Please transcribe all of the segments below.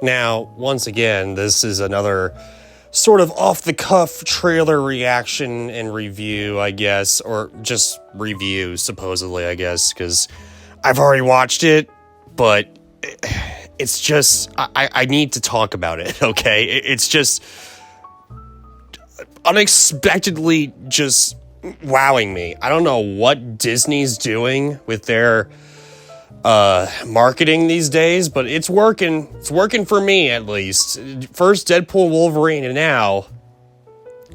Now, once again, this is another sort of off-the-cuff trailer reaction and review, I guess, or just review, supposedly, I guess, because I've already watched it, but it's just, I need to talk about it, okay? It's just unexpectedly just wowing me. I don't know what Disney's doing with their marketing these days, but it's working. It's working for me, at least. First Deadpool, Wolverine, and now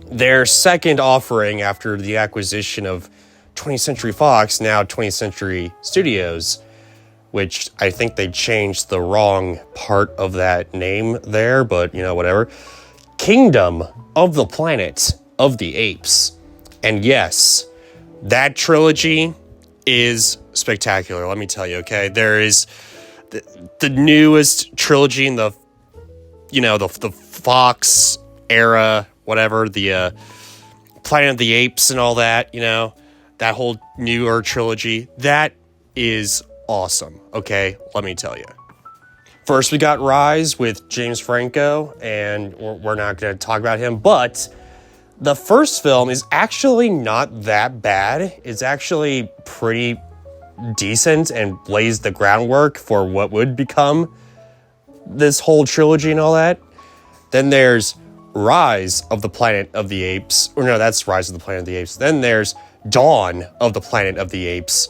their second offering after the acquisition of 20th Century Fox, now 20th Century Studios, which I think they changed the wrong part of that name there, but, whatever. Kingdom of the Planet of the Apes. And yes, that trilogy is spectacular, let me tell you, okay? There is the newest trilogy in the Fox era, whatever, the Planet of the Apes and all that, that whole newer trilogy. That is awesome, okay? Let me tell you. First, we got Rise with James Franco, and we're not going to talk about him, but the first film is actually not that bad. It's actually pretty decent and lays the groundwork for what would become this whole trilogy and all that. Then there's Rise of the Planet of the Apes. Or no, that's Rise of the Planet of the Apes. Then there's Dawn of the Planet of the Apes,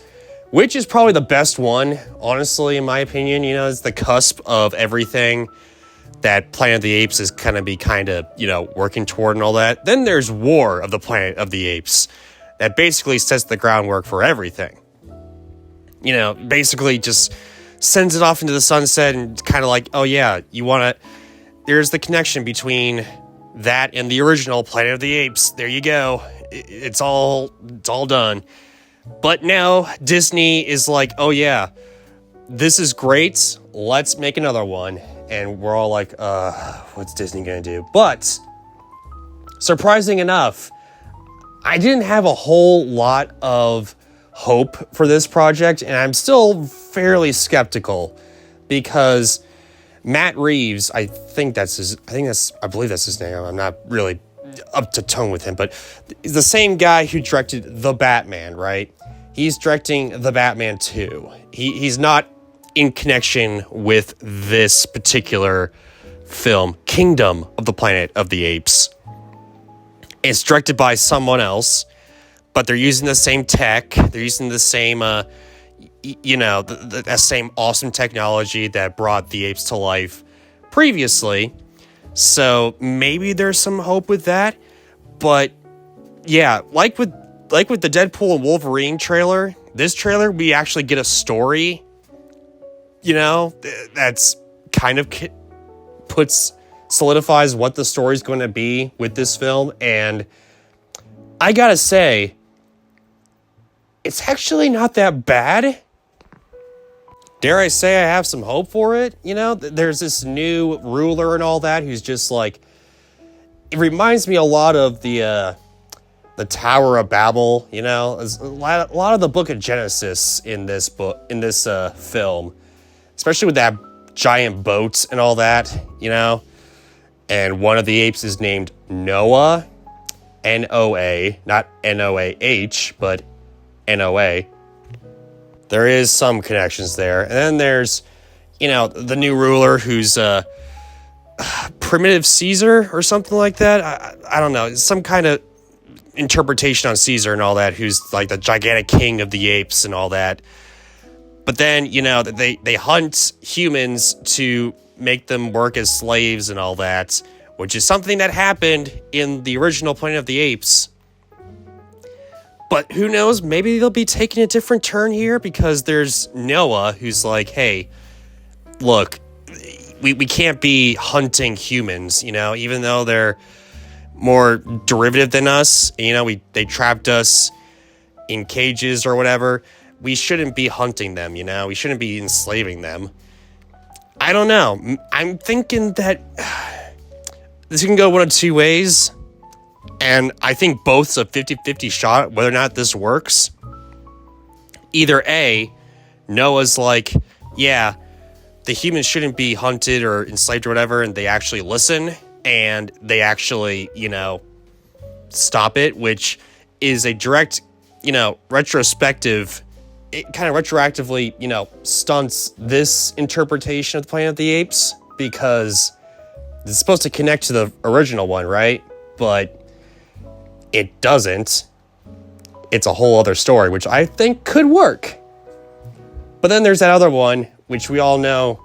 which is probably the best one, honestly, in my opinion. It's the cusp of everything that Planet of the Apes is kind of working toward and all that. Then there's War of the Planet of the Apes, that basically sets the groundwork for everything. Basically just sends it off into the sunset and kind of like, oh yeah, there's the connection between that and the original Planet of the Apes. There you go. It's all done. But now Disney is like, oh yeah, this is great. Let's make another one. And we're all like, what's Disney gonna do? But surprising enough, I didn't have a whole lot of hope for this project, and I'm still fairly skeptical because Matt Reeves, I believe that's his name. I'm not really up to tone with him, but the same guy who directed The Batman, right? He's directing The Batman 2. He's not in connection with this particular film, Kingdom of the Planet of the Apes. It's directed by someone else, but they're using the same tech. They're using the same, the same awesome technology that brought the apes to life previously. So maybe there's some hope with that. But yeah, like with the Deadpool and Wolverine trailer, this trailer, we actually get a story, that's kind of solidifies what the story's going to be with this film. And I gotta say, it's actually not that bad. Dare I say I have some hope for it? There's this new ruler and all that who's just like, it reminds me a lot of the Tower of Babel, There's a lot of the Book of Genesis in this film, especially with that giant boat and all that, and one of the apes is named Noah, N-O-A, not N-O-A-H, but N-O-A. There is some connections there. And then there's, the new ruler who's Primitive Caesar or something like that. I don't know. It's some kind of interpretation on Caesar and all that, who's like the gigantic king of the apes and all that. But then, they hunt humans to make them work as slaves and all that, which is something that happened in the original Planet of the Apes. But who knows, maybe they'll be taking a different turn here, because there's Noah who's like, hey, look, we can't be hunting humans, even though they're more derivative than us. They trapped us in cages or whatever. We shouldn't be hunting them, we shouldn't be enslaving them. I don't know. I'm thinking that this can go one of two ways. And I think both's a 50-50 shot whether or not this works. Either A, Noah's like, yeah, the humans shouldn't be hunted or enslaved or whatever, and they actually listen and they actually, stop it, which is a direct, retrospective, it kind of retroactively, stunts this interpretation of the Planet of the Apes, because it's supposed to connect to the original one, right? But it doesn't. It's a whole other story, which I think could work. But then there's that other one, which we all know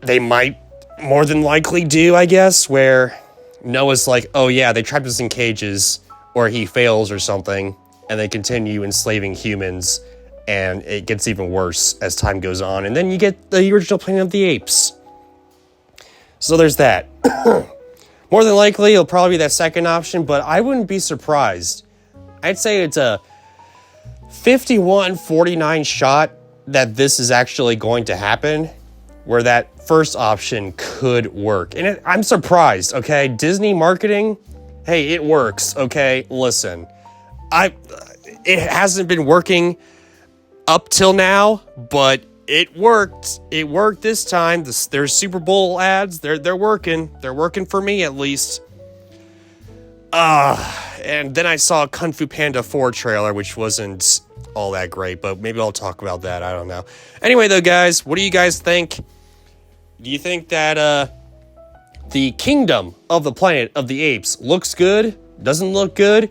they might more than likely do, I guess, where Noah's like, oh yeah, they trapped us in cages, or he fails or something, and they continue enslaving humans, and it gets even worse as time goes on. And then you get the original Planet of the Apes. So there's that. More than likely, it'll probably be that second option, but I wouldn't be surprised. I'd say it's a 51-49 shot that this is actually going to happen, where that first option could work. And I'm surprised, okay? Disney marketing, hey, it works, okay? Listen, it hasn't been working up till now, but it worked. It worked this time. There's Super Bowl ads. They're working. They're working for me, at least. And then I saw Kung Fu Panda 4 trailer, which wasn't all that great, but maybe I'll talk about that. I don't know. Anyway, though, guys, what do you guys think? Do you think that the Kingdom of the Planet of the Apes looks good? Doesn't look good?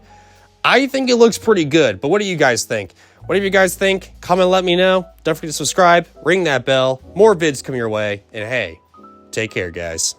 I think it looks pretty good, but what do you guys think? Whatever you guys think, comment and let me know. Don't forget to subscribe, ring that bell. More vids come your way, and hey, take care, guys.